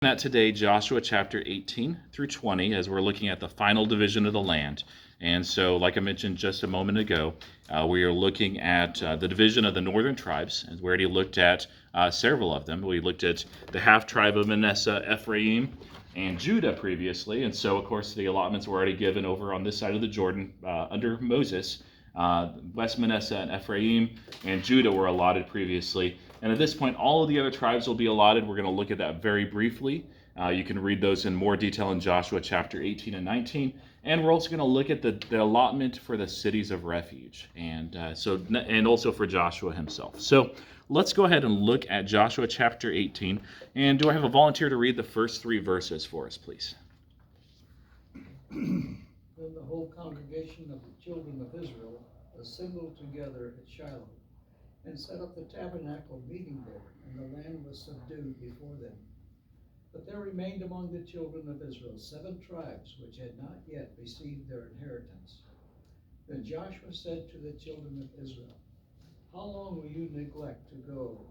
At today, Joshua chapter 18 through 20, as we're looking at the final division of the land. And so, like I mentioned just a moment ago, we are looking at the division of the northern tribes, and we already looked at several of them. We looked at the half tribe of Manasseh, Ephraim, and Judah previously. And so, of course, the allotments were already given over on this side of the Jordan under Moses. West Manasseh and Ephraim and Judah were allotted previously. And at this point, all of the other tribes will be allotted. We're going to look at that very briefly. You can read those in more detail in Joshua chapter 18 and 19. And we're also going to look at the allotment for the cities of refuge, and also for Joshua himself. So let's go ahead and look at Joshua chapter 18. And do I have a volunteer to read the first 3 verses for us, please? Then the whole congregation of the children of Israel assembled together at Shiloh, and set up the tabernacle meeting there, and the land was subdued before them. But there remained among the children of Israel 7 tribes which had not yet received their inheritance. Then Joshua said to the children of Israel, "How long will you neglect to go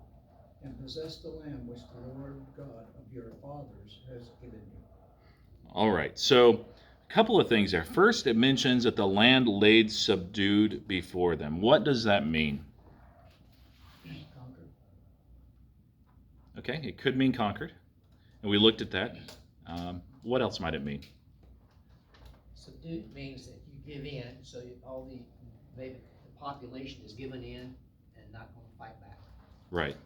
and possess the land which the Lord God of your fathers has given you?" All right, so a couple of things there. First, it mentions that the land laid subdued before them. What does that mean? Conquered. Okay, it could mean conquered. And we looked at that. What else might it mean? Subdued means that you give in, so maybe the population is given in and not going to fight back. Right.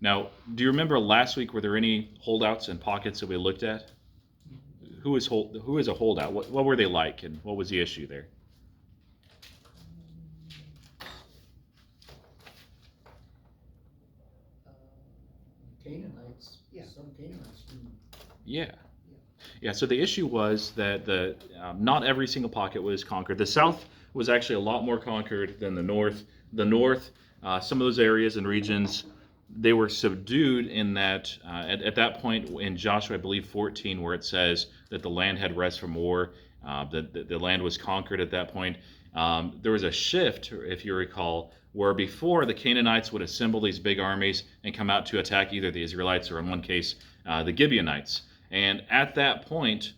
Now, do you remember last week, were there any holdouts and pockets that we looked at? Who is a holdout? What were they like, and what was the issue there? Canaanites. Yeah. Some Canaanites didn't. Yeah. So the issue was that not every single pocket was conquered. The south was actually a lot more conquered than the north. The north, some of those areas and regions, they were subdued in that at that point in Joshua, I believe 14, where it says that the land had rest from war, that the land was conquered at that point. There was a shift, if you recall, where before the Canaanites would assemble these big armies and come out to attack either the Israelites or, in one case, the Gibeonites. And at that point,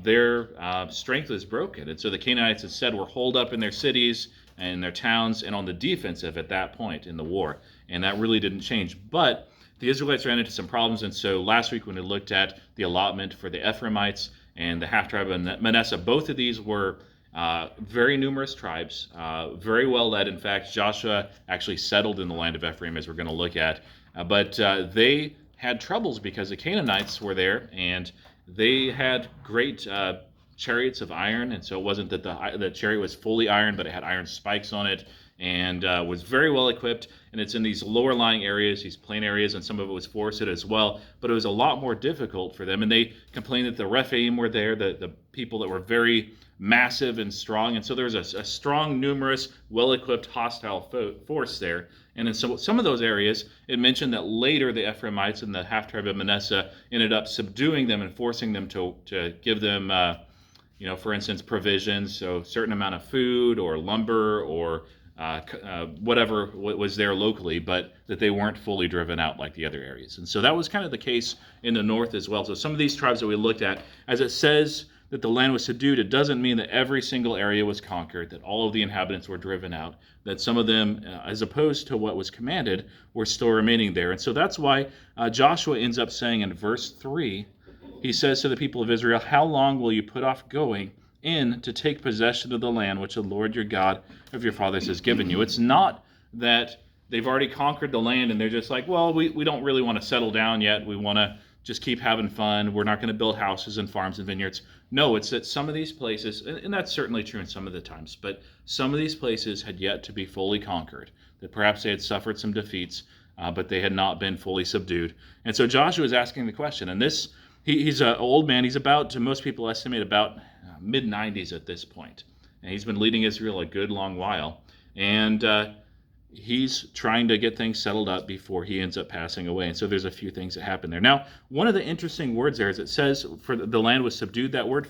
their strength was broken. And so the Canaanites instead were holed up in their cities and their towns and on the defensive at that point in the war. And that really didn't change. But the Israelites ran into some problems. And so last week when we looked at the allotment for the Ephraimites and the half-tribe of Manasseh, both of these were very numerous tribes, very well led. In fact, Joshua actually settled in the land of Ephraim, as we're going to look at. But they had troubles because the Canaanites were there, and they had great chariots of iron. And so it wasn't that the chariot was fully iron, but it had iron spikes on it, and was very well equipped. And it's in these lower lying areas, these plain areas, and some of it was forested as well. But it was a lot more difficult for them. And they complained that the Rephaim were there, the people that were very massive and strong. And so there was a strong, numerous, well-equipped, hostile force there. And in some of those areas, it mentioned that later the Ephraimites and the half-tribe of Manasseh ended up subduing them and forcing them to give them, for instance, provisions, so a certain amount of food or lumber or whatever was there locally, but that they weren't fully driven out like the other areas. And so that was kind of the case in the north as well. So some of these tribes that we looked at, as it says that the land was subdued, it doesn't mean that every single area was conquered, that all of the inhabitants were driven out, that some of them, as opposed to what was commanded, were still remaining there. And so that's why Joshua ends up saying in verse 3, he says to the people of Israel, "How long will you put off going in to take possession of the land which the Lord your God of your fathers has given you?" It's not that they've already conquered the land and they're just like, well, we don't really want to settle down yet. We want to just keep having fun. We're not going to build houses and farms and vineyards. No, it's that some of these places, and that's certainly true in some of the times, but some of these places had yet to be fully conquered, that perhaps they had suffered some defeats, but they had not been fully subdued. And so Joshua is asking the question, and he's an old man. He's about, most people estimate, about mid-90s at this point. And he's been leading Israel a good long while. And he's trying to get things settled up before he ends up passing away. And so there's a few things that happen there. Now, one of the interesting words there is it says for the land was subdued. That word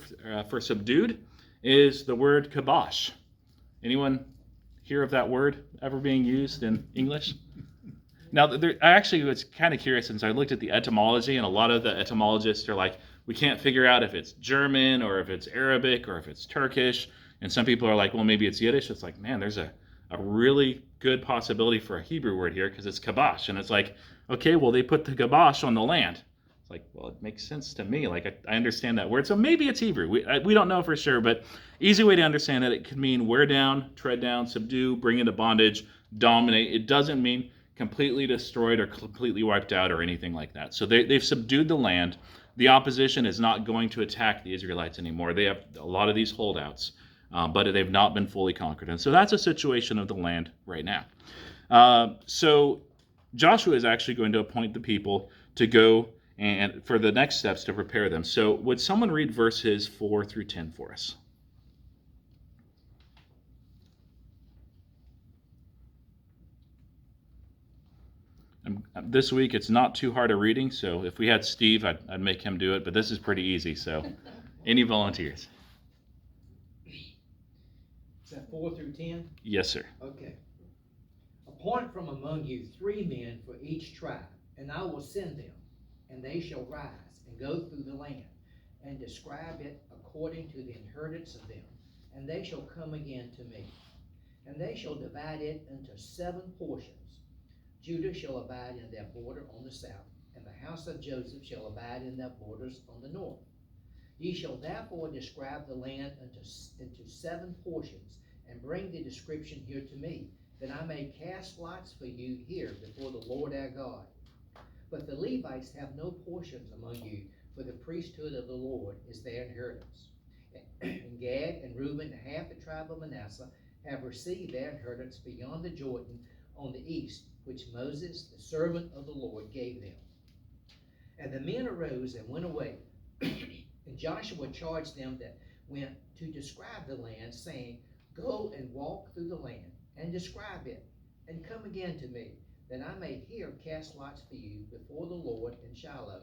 for subdued is the word kabosh. Anyone hear of that word ever being used in English? Now, I actually was kind of curious since I looked at the etymology, and a lot of the etymologists are like, we can't figure out if it's German or if it's Arabic or if it's Turkish. And some people are like, well, maybe it's Yiddish. It's like, man, there's a really good possibility for a Hebrew word here because it's kabosh. And it's like, okay, well, they put the kabosh on the land. It's like, well, it makes sense to me. Like, I understand that word. So maybe it's Hebrew. We don't know for sure, but easy way to understand that it could mean wear down, tread down, subdue, bring into bondage, dominate. It doesn't mean completely destroyed or completely wiped out or anything like that. So they've subdued the land. The opposition is not going to attack the Israelites anymore. They have a lot of these holdouts, but they've not been fully conquered. And so that's a situation of the land right now. So Joshua is actually going to appoint the people to go and for the next steps to prepare them. So would someone read verses 4 through 10 for us? This week it's not too hard a reading, so if we had Steve, I'd make him do it, but this is pretty easy, so any volunteers? Is that 4 through 10? Yes, sir. Okay. Appoint from among you 3 men for each tribe, and I will send them, and they shall rise and go through the land, and describe it according to the inheritance of them, and they shall come again to me. And they shall divide it into 7 portions. Judah shall abide in their border on the south, and the house of Joseph shall abide in their borders on the north. Ye shall therefore describe the land into 7 portions, and bring the description here to me, that I may cast lots for you here before the Lord our God. But the Levites have no portions among you, for the priesthood of the Lord is their inheritance. And Gad and Reuben and half the tribe of Manasseh have received their inheritance beyond the Jordan on the east, which Moses, the servant of the Lord, gave them. And the men arose and went away, and Joshua charged them that went to describe the land, saying, Go and walk through the land, and describe it, and come again to me, that I may here cast lots for you before the Lord in Shiloh.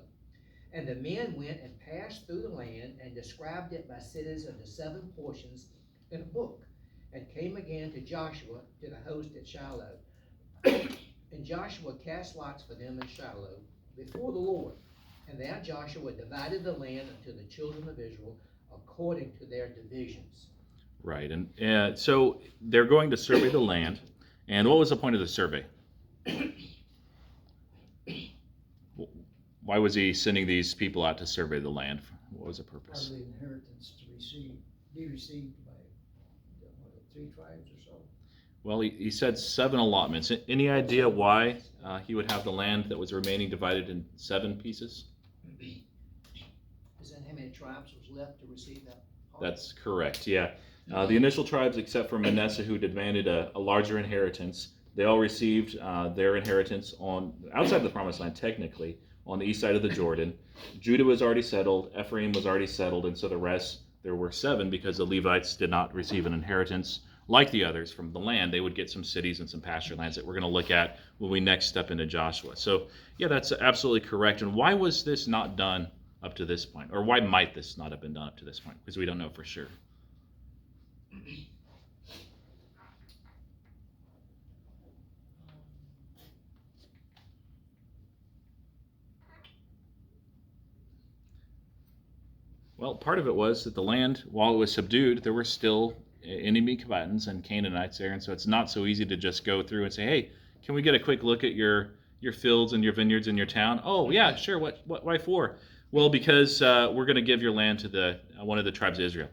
And the men went and passed through the land, and described it by cities into 7 portions in a book, and came again to Joshua to the host at Shiloh. And Joshua cast lots for them in Shiloh before the Lord. And there Joshua divided the land unto the children of Israel according to their divisions. Right, and so they're going to survey the land. And what was the point of the survey? Why was he sending these people out to survey the land? What was the purpose? Part of the inheritance to be received by 3 tribes or so. Well, he said 7 allotments. Any idea why he would have the land that was remaining divided in 7 pieces? Is that how many tribes was left to receive that part? That's correct, yeah. The initial tribes, except for Manasseh, who demanded a larger inheritance, they all received their inheritance on outside the Promised Land, technically, on the east side of the Jordan. Judah was already settled, Ephraim was already settled, and so the rest, there were 7 because the Levites did not receive an inheritance like the others from the land. They would get some cities and some pasture lands that we're going to look at when we next step into Joshua. So, yeah, that's absolutely correct. And why was this not done up to this point? Or why might this not have been done up to this point? Because we don't know for sure. Well, part of it was that the land, while it was subdued, there were still enemy combatants and Canaanites there, and so it's not so easy to just go through and say, hey, can we get a quick look at your fields and your vineyards in your town? Oh, yeah, sure. What why for? Well, because we're going to give your land to the one of the tribes of Israel.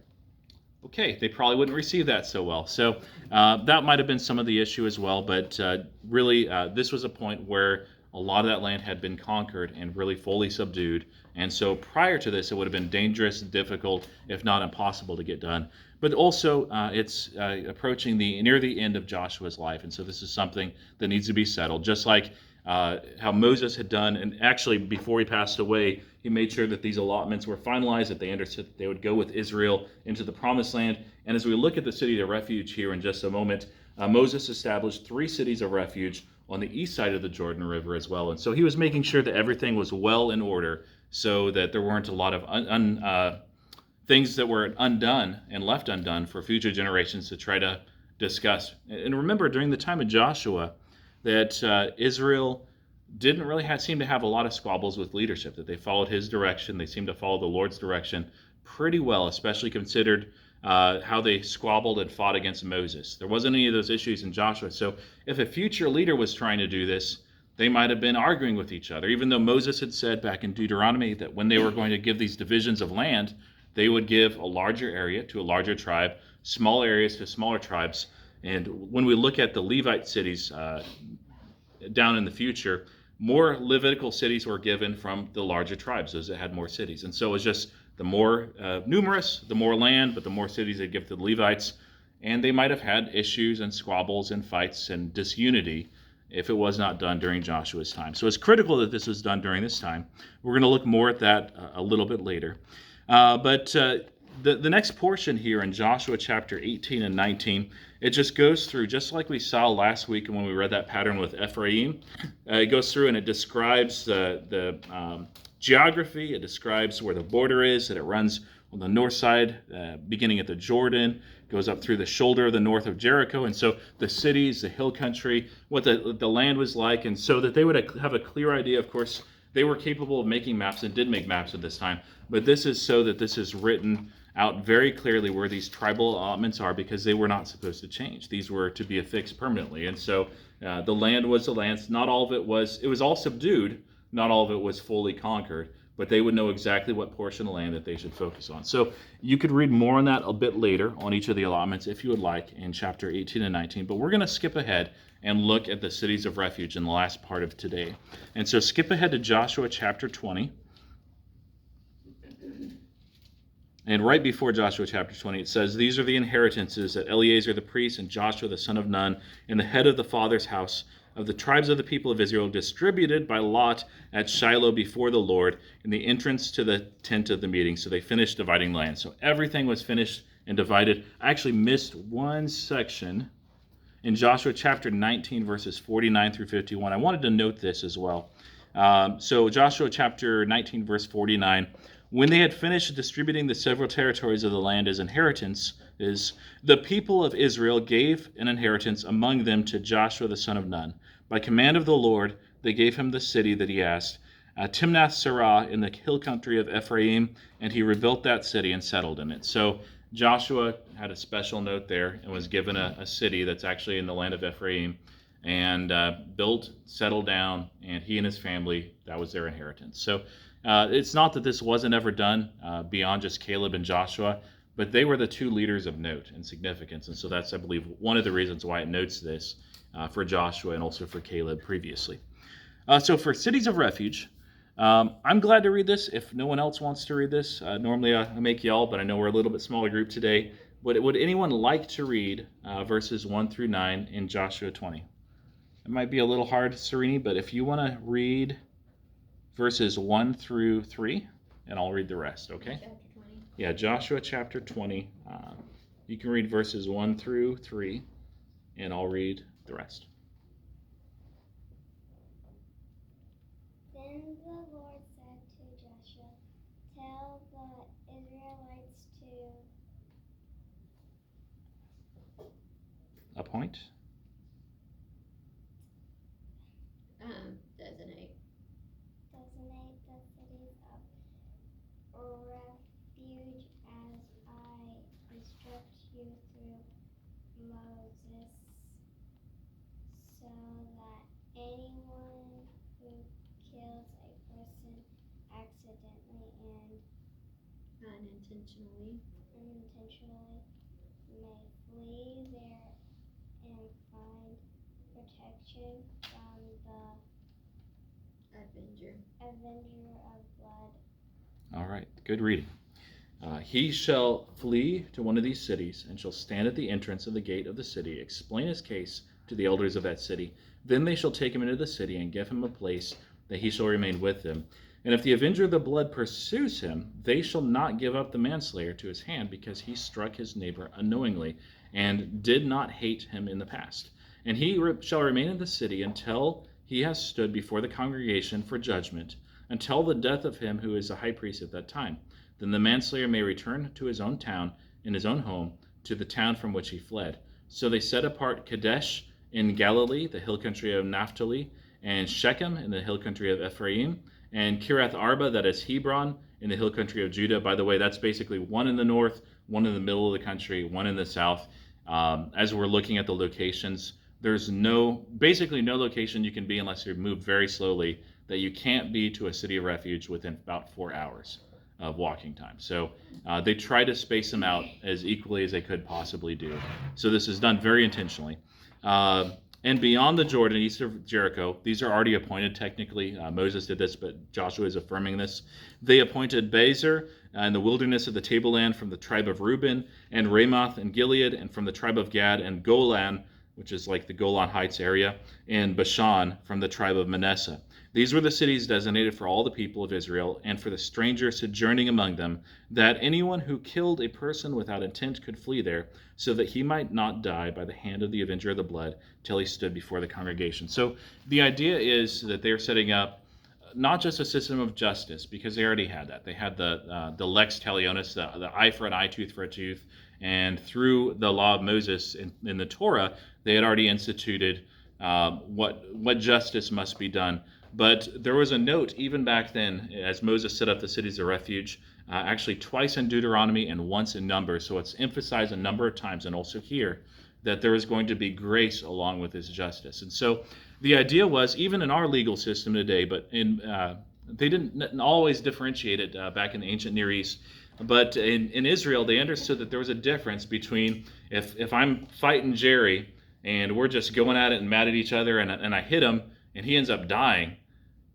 Okay, they probably wouldn't receive that so well. So that might have been some of the issue as well, but really this was a point where a lot of that land had been conquered and really fully subdued. And so prior to this, it would have been dangerous, difficult, if not impossible to get done. But also, it's approaching near the end of Joshua's life. And so this is something that needs to be settled. Just like how Moses had done, and actually before he passed away, he made sure that these allotments were finalized, that they understood that they would go with Israel into the Promised Land. And as we look at the city of refuge here in just a moment, Moses established 3 cities of refuge on the east side of the Jordan River as well. And so he was making sure that everything was well in order so that there weren't a lot of things that were undone and left undone for future generations to try to discuss. And remember, during the time of Joshua, that Israel didn't really seem to have a lot of squabbles with leadership, that they followed his direction. They seemed to follow the Lord's direction pretty well, especially considered how they squabbled and fought against Moses. There wasn't any of those issues in Joshua. So if a future leader was trying to do this, they might have been arguing with each other, even though Moses had said back in Deuteronomy that when they were going to give these divisions of land, they would give a larger area to a larger tribe, small areas to smaller tribes. And when we look at the Levite cities down in the future, more Levitical cities were given from the larger tribes, those that had more cities. And so it was just the more numerous, the more land, but the more cities they give to the Levites. And they might have had issues and squabbles and fights and disunity if it was not done during Joshua's time. So it's critical that this was done during this time. We're going to look more at that a little bit later. But the next portion here in Joshua chapter 18 and 19, it just goes through, just like we saw last week when we read that pattern with Ephraim. It goes through and it describes the geography. It describes where the border is, that it runs on the north side, beginning at the Jordan, goes up through the shoulder of the north of Jericho. And so the cities, the hill country, what the land was like, and so that they would have a clear idea. Of course, they were capable of making maps and did make maps at this time, but this is so that this is written out very clearly where these tribal allotments are, because they were not supposed to change. These were to be affixed permanently. And so the land was the land. Not all of it was all subdued. Not all of it was fully conquered, but they would know exactly what portion of land that they should focus on. So you could read more on that a bit later on each of the allotments if you would like in chapter 18 and 19, but we're going to skip ahead and look at the cities of refuge in the last part of today. And so skip ahead to Joshua chapter 20. And right before Joshua chapter 20, it says, "These are the inheritances that Eleazar the priest and Joshua the son of Nun and the head of the father's house of the tribes of the people of Israel distributed by lot at Shiloh before the Lord in the entrance to the tent of the meeting." So they finished dividing land. So everything was finished and divided. I actually missed one section in Joshua chapter 19, verses 49 through 51. I wanted to note this as well. So Joshua chapter 19, verse 49, "When they had finished distributing the several territories of the land as inheritance, the people of Israel gave an inheritance among them to Joshua the son of Nun. By command of the Lord, they gave him the city that he asked, Timnath-Serah in the hill country of Ephraim, and he rebuilt that city and settled in it." So Joshua had a special note there and was given a city that's actually in the land of Ephraim, and built, settled down, and he and his family, that was their inheritance. So it's not that this wasn't ever done beyond just Caleb and Joshua, but they were the two leaders of note and significance. And so that's, I believe, one of the reasons why it notes this for Joshua and also for Caleb previously. So for cities of refuge, I'm glad to read this if no one else wants to read this. Normally I make y'all, but I know we're a little bit smaller group today. But would anyone like to read verses 1 through 9 in Joshua 20? It might be a little hard, Serini, but if you want to read verses 1 through 3, and I'll read the rest, okay? Chapter 20. Yeah, Joshua chapter 20. You can read verses 1 through 3, and I'll read the rest. Then the Lord said to Joshua, "Tell the Israelites to Appoint. Designate. designate the cities of refuge as I instruct you through Moses, so that anyone who kills a person accidentally and Unintentionally. unintentionally may flee there and find protection from the avenger of blood." All right, good reading. "He shall flee to one of these cities and shall stand at the entrance of the gate of the city, explain his case to the elders of that city. Then they shall take him into the city and give him a place that he shall remain with them. And if the avenger of the blood pursues him, they shall not give up the manslayer to his hand, because he struck his neighbor unknowingly and did not hate him in the past. And he shall remain in the city until he has stood before the congregation for judgment, until the death of him who is the high priest at that time. Then the manslayer may return to his own town, in his own home, to the town from which he fled." So they set apart Kadesh in Galilee, the hill country of Naphtali, and Shechem in the hill country of Ephraim, and Kiriath Arba, that is Hebron, in the hill country of Judah. By the way, that's basically one in the north, one in the middle of the country, one in the south. As we're looking at the locations, there's basically no location you can be unless you move very slowly that you can't be to a city of refuge within about 4 hours of walking time. So they try to space them out as equally as they could possibly do. So this is done very intentionally. And beyond the Jordan, east of Jericho, these are already appointed technically. Moses did this, but Joshua is affirming this. They appointed Bezer in the wilderness of the tableland from the tribe of Reuben, and Ramoth and Gilead, and from the tribe of Gad, and Golan, which is like the Golan Heights area, and Bashan from the tribe of Manasseh. These were the cities designated for all the people of Israel and for the stranger sojourning among them, that anyone who killed a person without intent could flee there, so that he might not die by the hand of the avenger of the blood till he stood before the congregation. So the idea is that they're setting up not just a system of justice, because they already had that. They had the lex talionis, the eye for an eye, tooth for a tooth, and through the law of Moses in the Torah, they had already instituted what justice must be done. But there was a note even back then, as Moses set up the cities of refuge, actually twice in Deuteronomy and once in Numbers. So it's emphasized a number of times, and also here, that there is going to be grace along with this justice. And so the idea was, even in our legal system today, but they didn't always differentiate it back in the ancient Near East. But in Israel, they understood that there was a difference between if I'm fighting Jerry and we're just going at it and mad at each other, and I hit him and he ends up dying.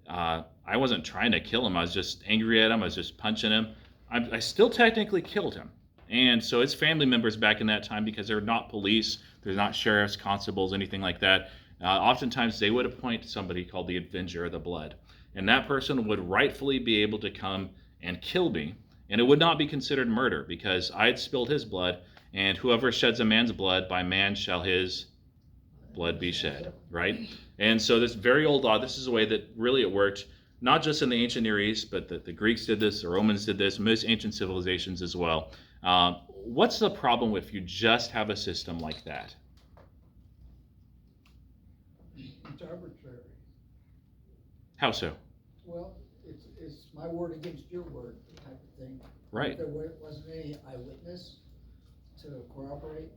I wasn't trying to kill him. I was just angry at him. I was just punching him. I still technically killed him. And so his family members back in that time, because they're not police, they're not sheriffs, constables, anything like that, oftentimes they would appoint somebody called the avenger of the blood. And that person would rightfully be able to come and kill me. And it would not be considered murder, because I had spilled his blood, and whoever sheds a man's blood, by man shall his blood be shed, right? And so this very old law, this is the way that really it worked, not just in the ancient Near East, but the Greeks did this, the Romans did this, most ancient civilizations as well. What's the problem if you just have a system like that? It's arbitrary. How so? Well, it's my word against your word type of thing. Right. If there wasn't any eyewitness to corroborate,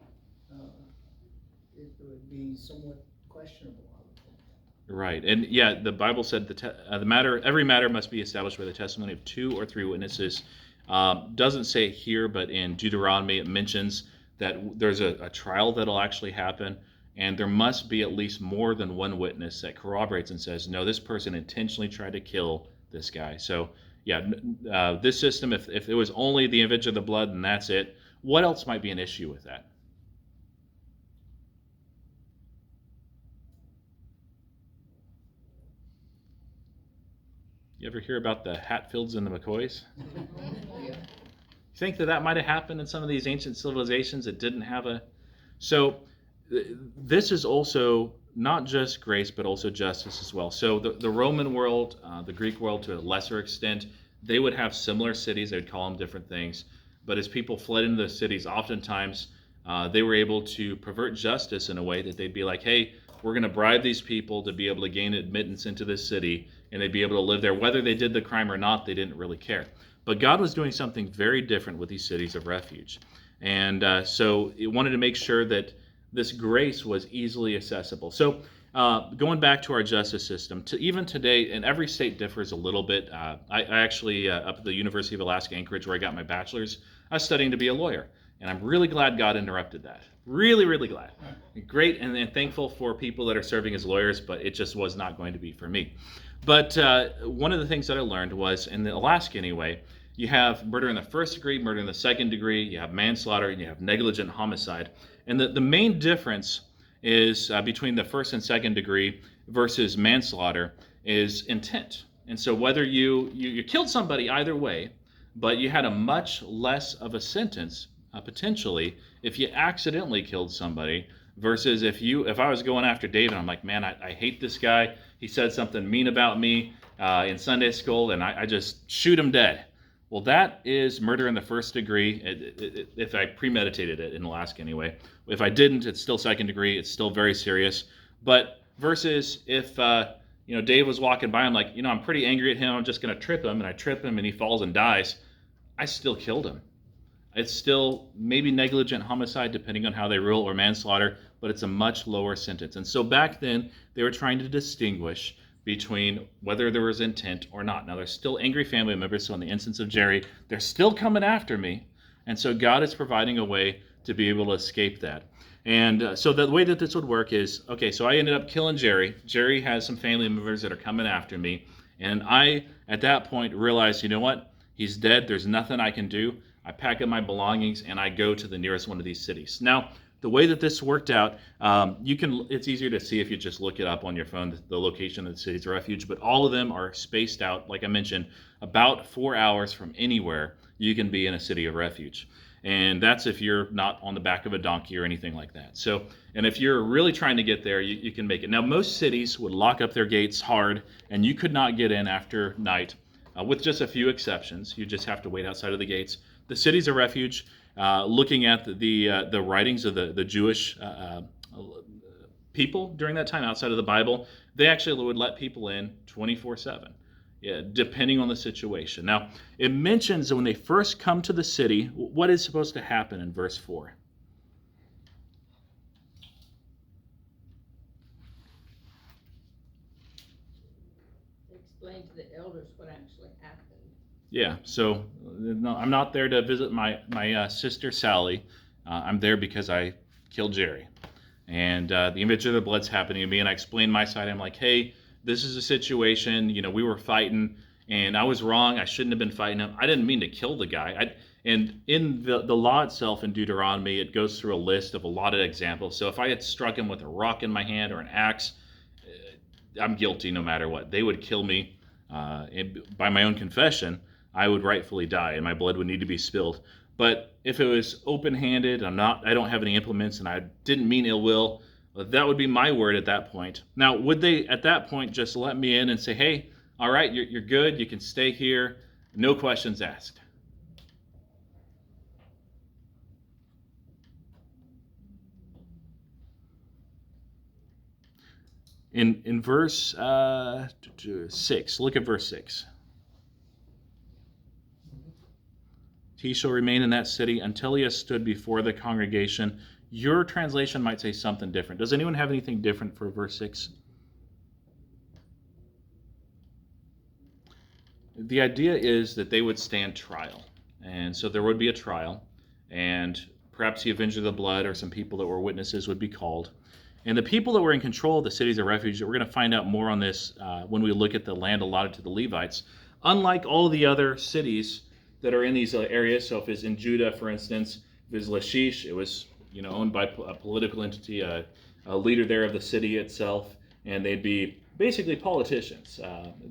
it would be somewhat questionable, I would think. Right. And yeah, the Bible said every matter must be established by the testimony of 2 or 3 witnesses. Doesn't say here, but in Deuteronomy it mentions that there's a trial that'll actually happen, and there must be at least more than one witness that corroborates and says, no, this person intentionally tried to kill this guy. So yeah, this system, if it was only the avenger of the blood and that's it, what else might be an issue with that? You ever hear about the Hatfields and the McCoys? Yeah. You think that might have happened in some of these ancient civilizations that didn't have a... So this is also not just grace, but also justice as well. So the Roman world, the Greek world to a lesser extent, they would have similar cities. They would call them different things. But as people fled into the cities, oftentimes they were able to pervert justice in a way that they'd be like, hey, we're going to bribe these people to be able to gain admittance into this city, and they'd be able to live there. Whether they did the crime or not, they didn't really care. But God was doing something very different with these cities of refuge. And so it wanted to make sure that this grace was easily accessible. So going back to our justice system, even today, and every state differs a little bit. I actually, up at the University of Alaska Anchorage, where I got my bachelor's, I was studying to be a lawyer. And I'm really glad God interrupted that. Really, really glad. Great, and thankful for people that are serving as lawyers, but it just was not going to be for me. But one of the things that I learned was, in Alaska anyway, you have murder in the first degree, murder in the second degree, you have manslaughter, and you have negligent homicide. And the main difference is between the first and second degree versus manslaughter is intent. And so whether you killed somebody either way, but you had a much less of a sentence potentially if you accidentally killed somebody versus if I was going after David, I'm like, man, I hate this guy. He said something mean about me in Sunday school, and I just shoot him dead. Well, that is murder in the first degree, if I premeditated it in Alaska anyway. If I didn't, it's still second degree. It's still very serious. But versus if Dave was walking by. I'm like, I'm pretty angry at him. I'm just going to trip him. And I trip him and he falls and dies. I still killed him. It's still maybe negligent homicide, depending on how they rule, or manslaughter, but it's a much lower sentence. And so back then, they were trying to distinguish between whether there was intent or not. Now, there's still angry family members. So in the instance of Jerry, they're still coming after me. And so God is providing a way to be able to escape that. And so the way that this would work is, okay, so I ended up killing Jerry. Jerry has some family members that are coming after me. And I, at that point, realized, you know what? He's dead. There's nothing I can do. I pack up my belongings and I go to the nearest one of these cities. Now, the way that this worked out, it's easier to see if you just look it up on your phone, the location of the cities of refuge, but all of them are spaced out, like I mentioned, about 4 hours from anywhere you can be in a city of refuge. And that's if you're not on the back of a donkey or anything like that. So, and if you're really trying to get there, you can make it. Now, most cities would lock up their gates hard, and you could not get in after night, with just a few exceptions. You just have to wait outside of the gates. The cities of refuge, looking at the writings of the Jewish people during that time outside of the Bible, they actually would let people in 24/7, depending on the situation. Now, it mentions that when they first come to the city, what is supposed to happen in verse 4? Explain to the elders what actually happened. Yeah, so no, I'm not there to visit my sister Sally. I'm there because I killed Jerry. And the image of the blood's happening to me, and I explained my side. I'm like, hey, this is a situation. We were fighting, and I was wrong. I shouldn't have been fighting him. I didn't mean to kill the guy. And in the law itself in Deuteronomy, it goes through a list of a lot of examples. So if I had struck him with a rock in my hand or an axe, I'm guilty no matter what. They would kill me. And by my own confession, I would rightfully die, and my blood would need to be spilled. But if it was open-handed, I don't have any implements, and I didn't mean ill will, that would be my word at that point. Now, would they at that point just let me in and say, hey, all right, you're good, you can stay here, no questions asked? In verse 6, look at verse 6. He shall remain in that city until he has stood before the congregation. Your translation might say something different. Does anyone have anything different for verse 6? The idea is that they would stand trial. And so there would be a trial. And perhaps the avenger of the blood or some people that were witnesses would be called. And the people that were in control of the cities of refuge, we're going to find out more on this when we look at the land allotted to the Levites. Unlike all the other cities that are in these areas, so if it's in Judah, for instance, if it's Lachish, it was owned by a political entity, a leader there of the city itself, and they'd be basically politicians.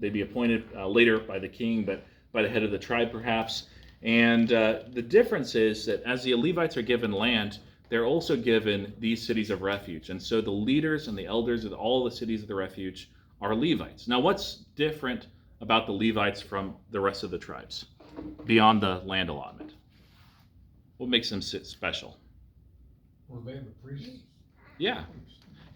They'd be appointed later by the king, but by the head of the tribe perhaps. And the difference is that as the Levites are given land, they're also given these cities of refuge. And so the leaders and the elders of all the cities of the refuge are Levites. Now, what's different about the Levites from the rest of the tribes beyond the land allotment? What makes them special? Were they the priests? Yeah,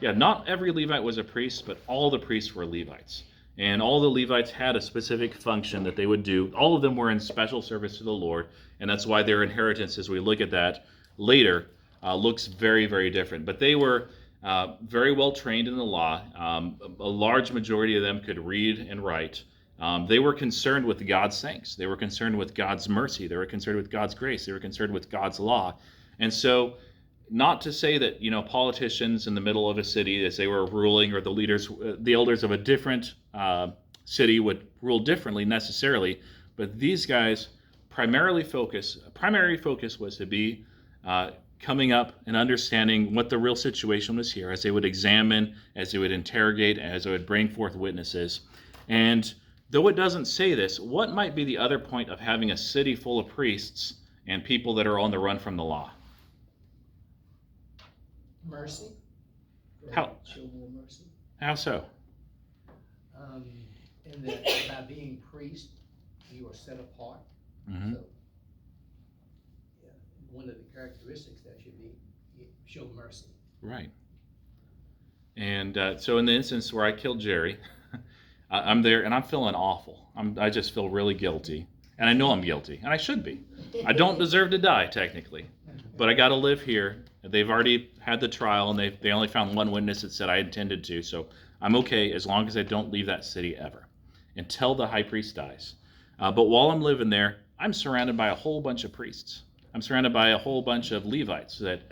not every Levite was a priest, but all the priests were Levites. And all the Levites had a specific function that they would do. All of them were in special service to the Lord, and that's why their inheritance, as we look at that later, looks very, very different. But they were very well trained in the law. A large majority of them could read and write. They were concerned with God's thanks. They were concerned with God's mercy. They were concerned with God's grace. They were concerned with God's law. And so, not to say that politicians in the middle of a city, as they were ruling, or the leaders, the elders of a different city would rule differently necessarily, but these guys' primary focus was to be coming up and understanding what the real situation was here, as they would examine, as they would interrogate, as they would bring forth witnesses. And though it doesn't say this, what might be the other point of having a city full of priests and people that are on the run from the law? Mercy. How? Show more mercy. How so? In that by being priest, you are set apart. Mm-hmm. So, yeah, one of the characteristics that should be show mercy. Right. And so in the instance where I killed Jerry, I'm there and I'm feeling awful. I just feel really guilty. And I know I'm guilty, and I should be. I don't deserve to die, technically. But I got to live here. They've already had the trial, and they only found one witness that said I intended to. So I'm okay as long as I don't leave that city ever until the high priest dies. But while I'm living there, I'm surrounded by a whole bunch of priests. I'm surrounded by a whole bunch of Levites that,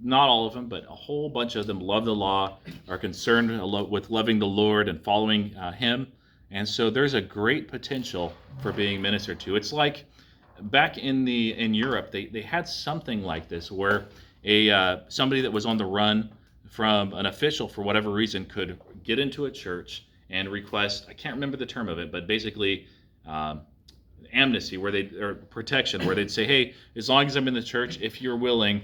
not all of them, but a whole bunch of them love the law, are concerned with loving the Lord and following Him. And so there's a great potential for being ministered to. It's like back in Europe, they had something like this where somebody that was on the run from an official for whatever reason could get into a church and request, I can't remember the term of it, but basically amnesty, or protection, where they'd say, hey, as long as I'm in the church, if you're willing,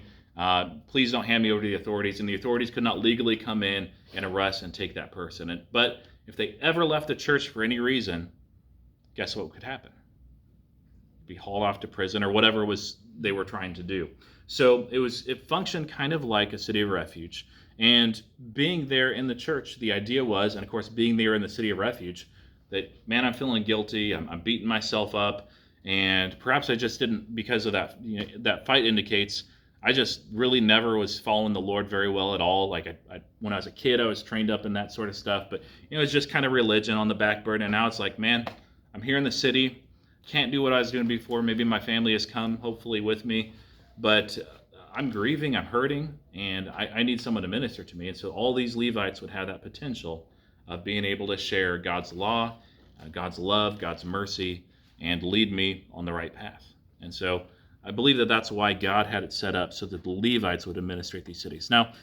please don't hand me over to the authorities. And the authorities could not legally come in and arrest and take that person. But if they ever left the church for any reason, guess what could happen? Be hauled off to prison or whatever they were trying to do. So it functioned kind of like a city of refuge. And being there in the church, the idea was, and of course being there in the city of refuge, that, man, I'm feeling guilty, I'm beating myself up, and perhaps I just didn't, because of that, that fight indicates, I just really never was following the Lord very well at all. Like when I was a kid, I was trained up in that sort of stuff, but it's just kind of religion on the back burner. And now it's like, man, I'm here in the city, can't do what I was doing before. Maybe my family has come, hopefully, with me, but I'm grieving, I'm hurting, and I need someone to minister to me. And so all these Levites would have that potential of being able to share God's law, God's love, God's mercy, and lead me on the right path. And so I believe that that's why God had it set up so that the Levites would administrate these cities. Now,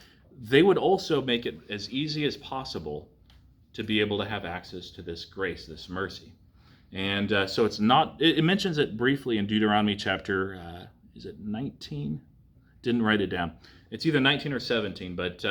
they would also make it as easy as possible to be able to have access to this grace, this mercy. And so it's not, it mentions it briefly in Deuteronomy chapter, is it 19? Didn't write it down. It's either 19 or 17, but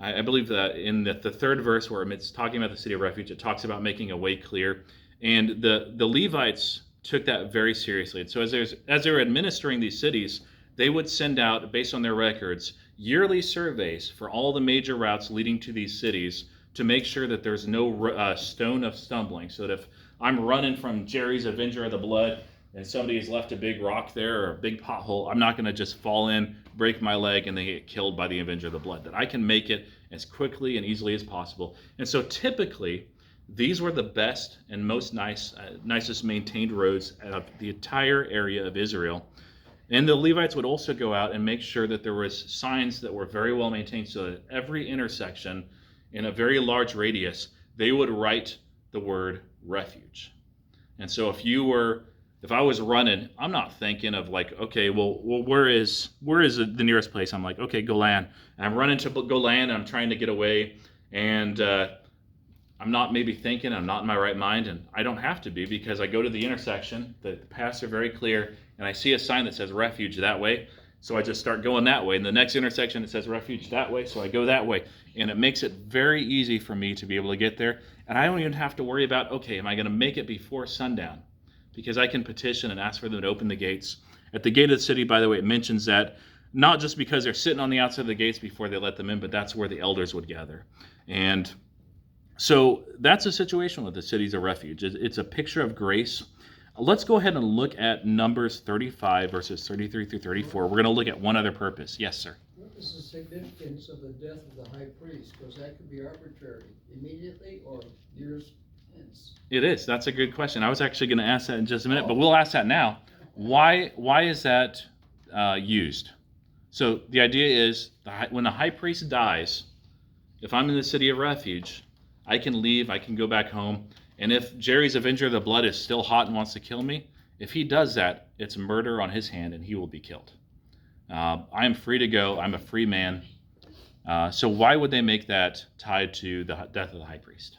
I believe that in the third verse where it's talking about the city of refuge, it talks about making a way clear. And the Levites took that very seriously. And so as they were administering these cities, they would send out, based on their records, yearly surveys for all the major routes leading to these cities to make sure that there's no stone of stumbling. So that if I'm running from Jerry's Avenger of the Blood and somebody has left a big rock there or a big pothole, I'm not going to just fall in, break my leg, and then get killed by the Avenger of the Blood. That I can make it as quickly and easily as possible. And so typically, these were the best and most nicest maintained roads of the entire area of Israel. And the Levites would also go out and make sure that there was signs that were very well maintained, so that every intersection in a very large radius, they would write the word refuge. And so if I was running, I'm not thinking of like, okay, well, where is the nearest place? I'm like, okay, Golan. And I'm running to Golan, and I'm trying to get away, and I'm not maybe thinking, I'm not in my right mind, and I don't have to be, because I go to the intersection, the paths are very clear, and I see a sign that says refuge that way, so I just start going that way. And the next intersection, it says refuge that way, so I go that way. And it makes it very easy for me to be able to get there, and I don't even have to worry about, okay, am I going to make it before sundown? Because I can petition and ask for them to open the gates. At the gate of the city, by the way, it mentions that not just because they're sitting on the outside of the gates before they let them in, but that's where the elders would gather. And so that's a situation with the cities of refuge. It's a picture of grace. Let's go ahead and look at Numbers 35, verses 33 through 34. We're going to look at one other purpose. Yes, sir. What is the significance of the death of the high priest? Because that could be arbitrary, immediately or years hence. It is. That's a good question. I was actually going to ask that in just a minute, but we'll ask that now. Why is that used? So the idea is when the high priest dies, if I'm in the city of refuge, I can leave, I can go back home, and if Jerry's Avenger of the Blood is still hot and wants to kill me, if he does that, it's murder on his hand and he will be killed. I am free to go. I'm a free man. So why would they make that tied to the death of the high priest?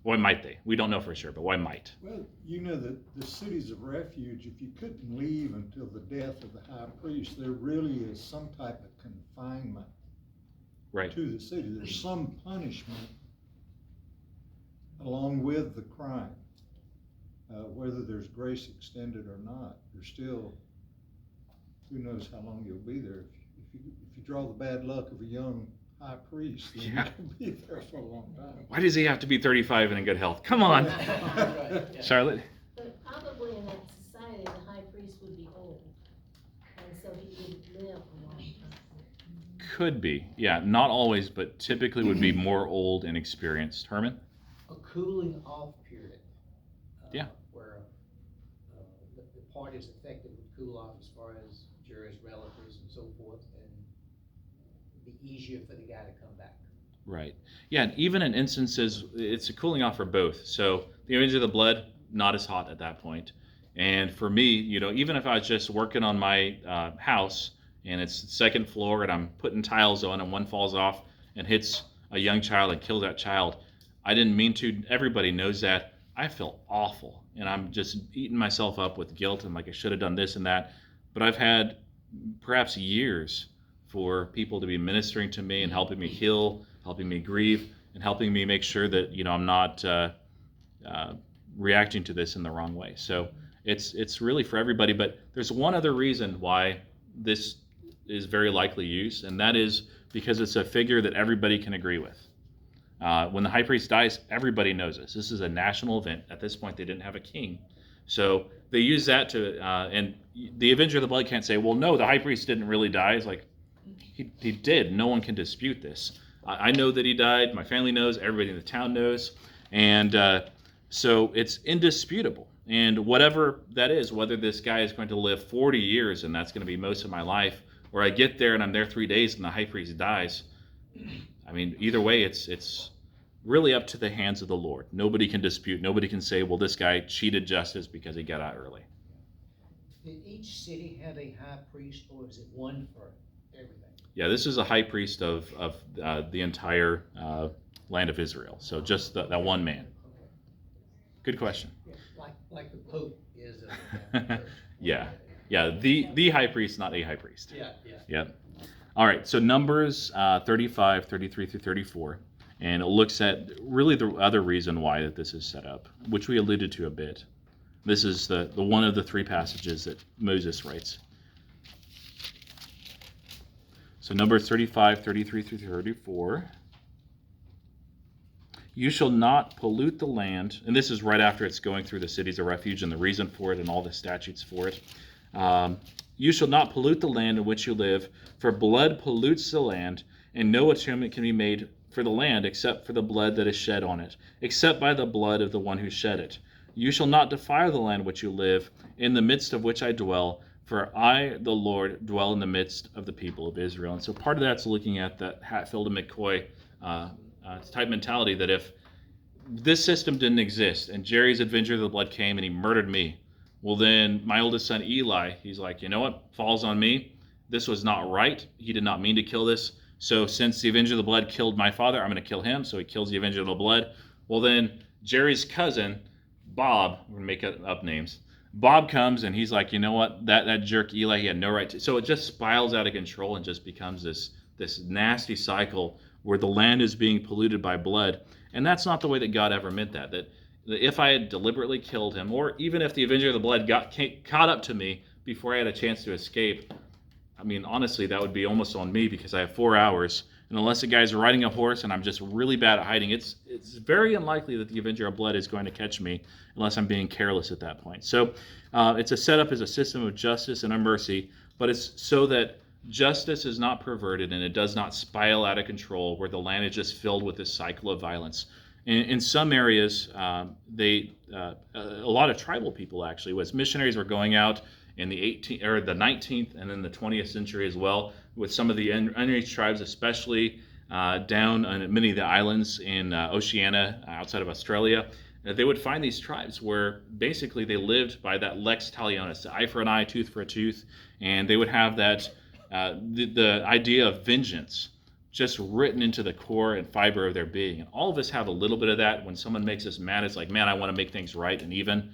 Why might they? We don't know for sure, but why might? Well, the cities of refuge, if you couldn't leave until the death of the high priest, there really is some type of confinement Right. to the city. There's some punishment along with the crime. Whether there's grace extended or not, there's still, who knows how long you'll be there. If you draw the bad luck of a young high priest, then Yeah. you can be there for a long time. Why does he have to be 35 and in good health? Come on. Right, yeah. Charlotte? But probably in that society, the high priest would be old, and so he would live a long time. Could be. Yeah, not always, but typically would be more old and experienced. Herman? A cooling off period. Yeah. Where the parties affected would cool off as far as juries, relatives, and so forth, and it'd be easier for the guy to come back. Right. Yeah, and even in instances, it's a cooling off for both. So the image of the blood, not as hot at that point. And for me, even if I was just working on my house and it's the second floor and I'm putting tiles on and one falls off and hits a young child and kills that child, I didn't mean to. Everybody knows that. I feel awful and I'm just eating myself up with guilt and like I should have done this and that. But I've had perhaps years for people to be ministering to me and helping me heal, helping me grieve, and helping me make sure that I'm not reacting to this in the wrong way. So it's really for everybody. But there's one other reason why this is very likely used, and that is because it's a figure that everybody can agree with. When the high priest dies, everybody knows this. This is a national event. At this point, they didn't have a king. So they use that to, and the Avenger of the Blood can't say, well, no, the high priest didn't really die. It's like, he did. No one can dispute this. I know that he died. My family knows. Everybody in the town knows. And so it's indisputable. And whatever that is, whether this guy is going to live 40 years and that's going to be most of my life, or I get there and I'm there 3 days and the high priest dies, I mean, either way, it's really up to the hands of the Lord. Nobody can dispute. Nobody can say, well, this guy cheated justice because he got out early. Did each city have a high priest, or is it one for everything? Yeah, this is a high priest of the entire land of Israel. So just that one man. Okay. Good question. Yeah, like the Pope is of the Catholic Church. Yeah, the high priest, not a high priest. Yeah. All right, so Numbers 35, 33 through 34. And it looks at really the other reason why that this is set up, which we alluded to a bit. This is the one of the three passages that Moses writes. So Numbers 35, 33 through 34. You shall not pollute the land, and this is right after it's going through the cities of refuge and the reason for it and all the statutes for it. You shall not pollute the land in which you live, for blood pollutes the land, and no atonement can be made for the land except for the blood that is shed on it, except by the blood of the one who shed it. You shall not defile the land which you live, in the midst of which I dwell, for I, the Lord, dwell in the midst of the people of Israel. And so part of that's looking at that Hatfield and McCoy type mentality that if this system didn't exist and Jerry's Avenger of the Blood came and he murdered me, well then my oldest son Eli, he's like, you know what, falls on me. This was not right. He did not mean to kill this. So since the Avenger of the Blood killed my father, I'm going to kill him. So he kills the Avenger of the Blood. Well then Jerry's cousin, Bob, we're going to make up names. Bob comes and he's like, you know what, that jerk Eli, he had no right to. So it just spirals out of control and just becomes this nasty cycle where the land is being polluted by blood. And that's not the way that God ever meant that. That if I had deliberately killed him, or even if the Avenger of the Blood caught up to me before I had a chance to escape, I mean, honestly, that would be almost on me because I have 4 hours. And unless the guy's riding a horse and I'm just really bad at hiding, it's very unlikely that the Avenger of Blood is going to catch me unless I'm being careless at that point. So it's a setup as a system of justice and of mercy, but it's so that justice is not perverted and it does not spiral out of control where the land is just filled with this cycle of violence. In some areas, a lot of tribal people actually, as missionaries were going out in the 19th and then the 20th century as well, with some of the unreached tribes, especially down on many of the islands in Oceania, outside of Australia. They would find these tribes where basically they lived by that lex talionis, eye for an eye, tooth for a tooth, and they would have that the idea of vengeance just written into the core and fiber of their being. And all of us have a little bit of that. When someone makes us mad, it's like, man, I want to make things right and even.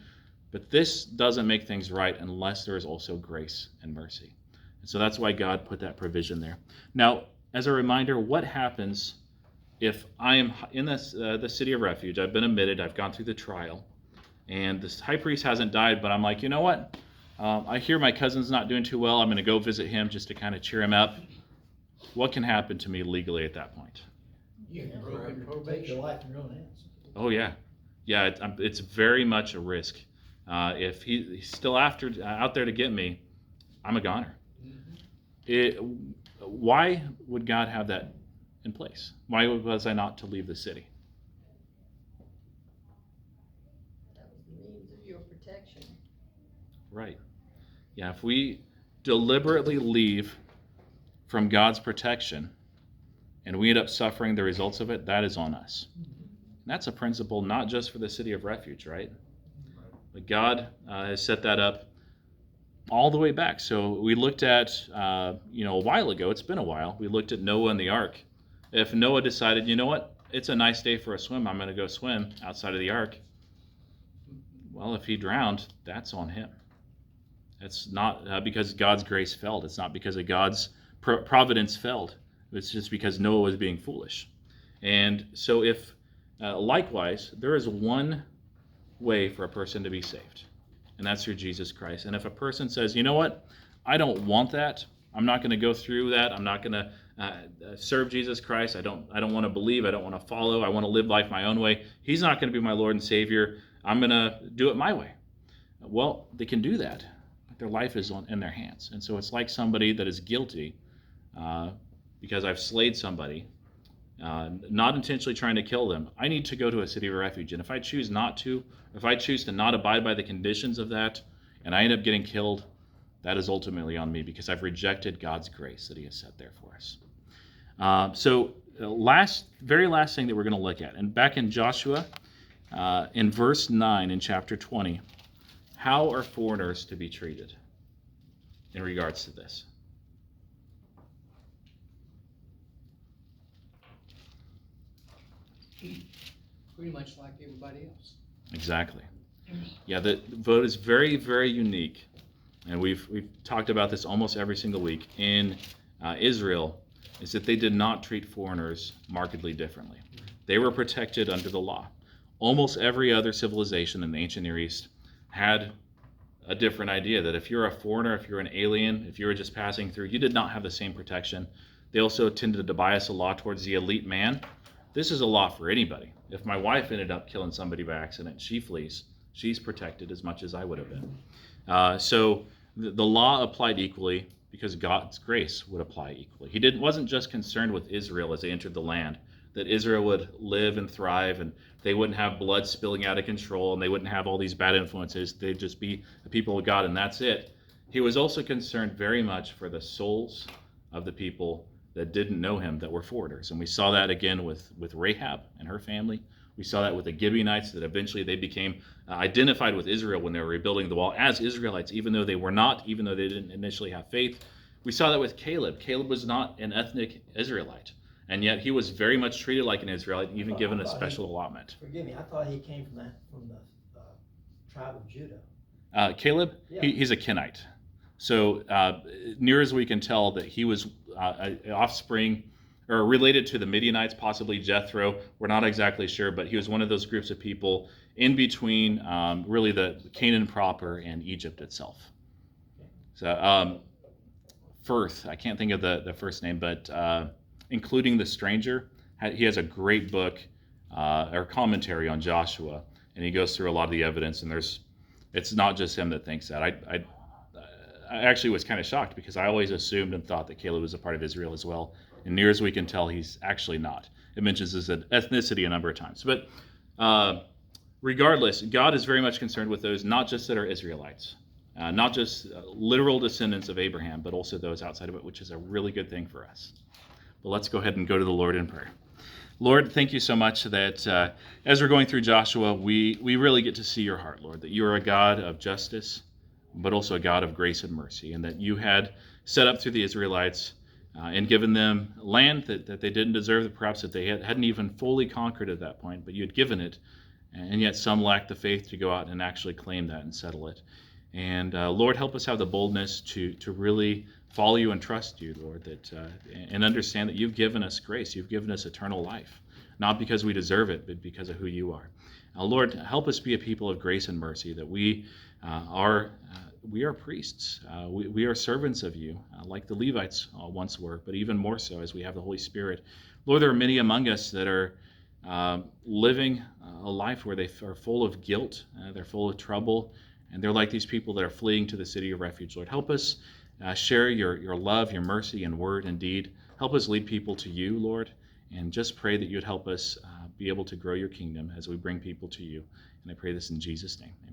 But this doesn't make things right unless there is also grace and mercy. And so that's why God put that provision there. Now, as a reminder, what happens if I am in the city of refuge? I've been admitted, I've gone through the trial, and this high priest hasn't died, but I'm like, you know what? I hear my cousin's not doing too well. I'm going to go visit him just to kind of cheer him up. what can happen to me legally at that point? You've Yeah. broken Take your probation. life in your own hands. Oh yeah, yeah. It's very much a risk. If he's still out there to get me, I'm a goner. Why would God have that in place? Why was I not to leave the city? That was the means of your protection. Right. Yeah. If we deliberately leave from God's protection and we end up suffering the results of it, that is on us. And that's a principle not just for the city of Refuge, right? But God has set that up all the way back. So we looked at, a while ago, it's been a while, we looked at Noah and the ark. If Noah decided, you know what, it's a nice day for a swim, I'm going to go swim outside of the ark. Well, if he drowned, that's on him. It's not because God's grace failed. It's not because of God's providence failed. It's just because Noah was being foolish. And so if, likewise, there is one way for a person to be saved, and that's through Jesus Christ. And if a person says, you know what, I don't want that, I'm not going to go through that, I'm not going to serve Jesus Christ, I don't want to believe, I don't want to follow, I want to live life my own way, he's not going to be my Lord and Savior, I'm going to do it my way. Well, they can do that, but their life is in their hands. And so it's like somebody that is guilty because I've slayed somebody, not intentionally trying to kill them. I need to go to a city of refuge. And if I choose not to, if I choose to not abide by the conditions of that, and I end up getting killed, that is ultimately on me because I've rejected God's grace that he has set there for us. Very last thing that we're going to look at, and back in Joshua, in verse 9 in chapter 20, how are foreigners to be treated in regards to this? Pretty much like everybody else. Exactly. Yeah, the vote is very, very unique, and we've talked about this almost every single week in Israel, is that they did not treat foreigners markedly differently. They were protected under the law. Almost every other civilization in the ancient Near East had a different idea that if you're a foreigner, if you're an alien, if you were just passing through, you did not have the same protection. They also tended to bias a law towards the elite man. This is a law for anybody. If my wife ended up killing somebody by accident, she flees. She's protected as much as I would have been. So the law applied equally because God's grace would apply equally. He wasn't just concerned with Israel as they entered the land, that Israel would live and thrive and they wouldn't have blood spilling out of control and they wouldn't have all these bad influences. They'd just be the people of God and that's it. He was also concerned very much for the souls of the people that didn't know him, that were foreigners. And we saw that again with Rahab and her family. We saw that with the Gibeonites, that eventually they became identified with Israel when they were rebuilding the wall as Israelites, even though they were not, even though they didn't initially have faith. We saw that with Caleb. Caleb was not an ethnic Israelite, and yet he was very much treated like an Israelite, even given a special allotment. Forgive me, I thought he came from the tribe of Judah. Caleb, Yeah. he's a Kenite. So near as we can tell that he was an offspring or related to the Midianites, possibly Jethro. We're not exactly sure, but he was one of those groups of people in between really the Canaan proper and Egypt itself. So Firth, I can't think of the first name, but including the stranger, he has a great book or commentary on Joshua, and he goes through a lot of the evidence, and it's not just him that thinks that. I actually was kind of shocked because I always assumed and thought that Caleb was a part of Israel as well. And near as we can tell, he's actually not. It mentions his ethnicity a number of times. But regardless, God is very much concerned with those not just that are Israelites, not just literal descendants of Abraham, but also those outside of it, which is a really good thing for us. But let's go ahead and go to the Lord in prayer. Lord, thank you so much that as we're going through Joshua, we really get to see your heart, Lord, that you are a God of justice, but also a God of grace and mercy, and that you had set up through the Israelites and given them land that they didn't deserve, perhaps that they hadn't even fully conquered at that point, but you had given it, and yet some lacked the faith to go out and actually claim that and settle it. And Lord, help us have the boldness to really follow you and trust you, Lord, and understand that you've given us grace, you've given us eternal life, not because we deserve it, but because of who you are. Lord, help us be a people of grace and mercy, that we are we are priests. We are servants of you, like the Levites once were, but even more so as we have the Holy Spirit. Lord, there are many among us that are living a life where they are full of guilt, they're full of trouble, and they're like these people that are fleeing to the city of refuge. Lord, help us share your love, your mercy, and word and deed. Help us lead people to you, Lord, and just pray that you'd help us be able to grow your kingdom as we bring people to you. And I pray this in Jesus' name. Amen.